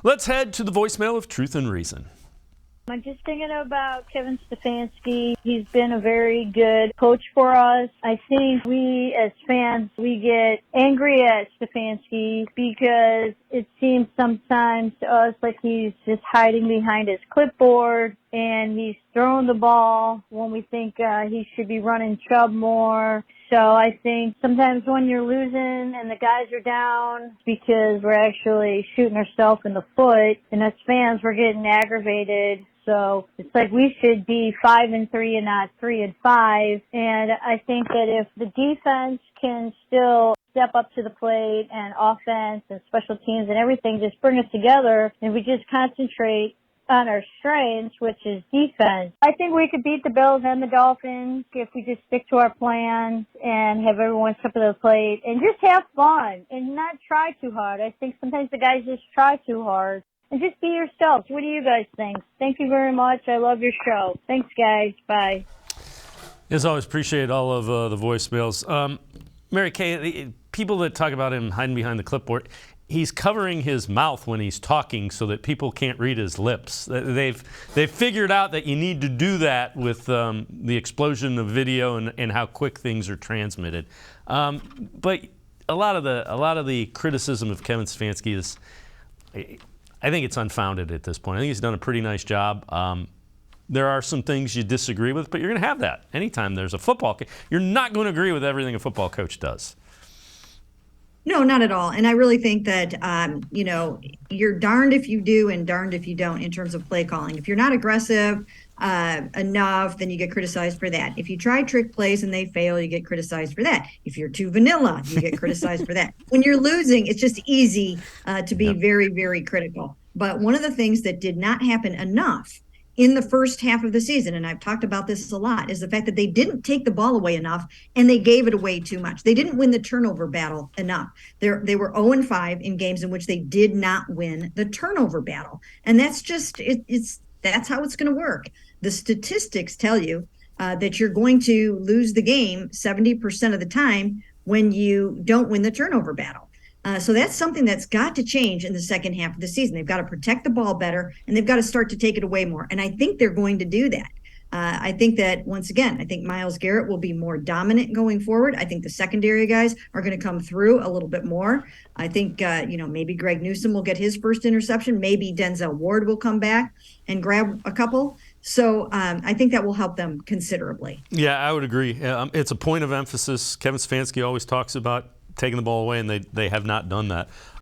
Let's head to the voicemail of Truth and Reason. I'm just thinking about Kevin Stefanski. He's been a very good coach for us. I think we as fans, we get angry at Stefanski because it seems sometimes to us like he's just hiding behind his clipboard and he's throwing the ball when we think he should be running Chubb more. So I think sometimes when you're losing and the guys are down, it's because we're actually shooting ourselves in the foot, and as fans, we're getting aggravated. So it's like we should be 5-3 and not 3-5. And I think that if the defense can still step up to the plate and offense and special teams and everything just bring us together, and we just concentrate on our strengths, which is defense, I think we could beat the Bills and the Dolphins if we just stick to our plans and have everyone step to the plate and just have fun and not try too hard. I think sometimes the guys just try too hard. And just be yourselves. What do you guys think? Thank you very much. I love your show. Thanks, guys. Bye. As always, appreciate all of the voicemails. Mary Kay, people that talk about him hiding behind the clipboard, he's covering his mouth when he's talking so that people can't read his lips. They've figured out that you need to do that with the explosion of video and how quick things are transmitted. But a lot of the criticism of Kevin Stefanski is, I think it's unfounded at this point. I think he's done a pretty nice job. There are some things you disagree with, but you're going to have that anytime there's a football coach. You're not going to agree with everything a football coach does. No, not at all. And I really think that, you're darned if you do and darned if you don't in terms of play calling. If you're not aggressive enough, then you get criticized for that. If you try trick plays and they fail, you get criticized for that. If you're too vanilla, you get criticized for that. When you're losing, it's just easy to be very, very critical. But one of the things that did not happen enough in the first half of the season, and I've talked about this a lot, is the fact that they didn't take the ball away enough and they gave it away too much. They didn't win the turnover battle enough. They were 0-5 in games in which they did not win the turnover battle. And that's just, that's how it's going to work. The statistics tell you that you're going to lose the game 70% of the time when you don't win the turnover battle. So that's something that's got to change in the second half of the season. They've got to protect the ball better, and they've got to start to take it away more. And I think they're going to do that. I think that, once again, I think Myles Garrett will be more dominant going forward. I think the secondary guys are going to come through a little bit more. I think, maybe Greg Newsome will get his first interception. Maybe Denzel Ward will come back and grab a couple. So I think that will help them considerably. Yeah, I would agree. It's a point of emphasis. Kevin Stefanski always talks about taking the ball away, and they have not done that.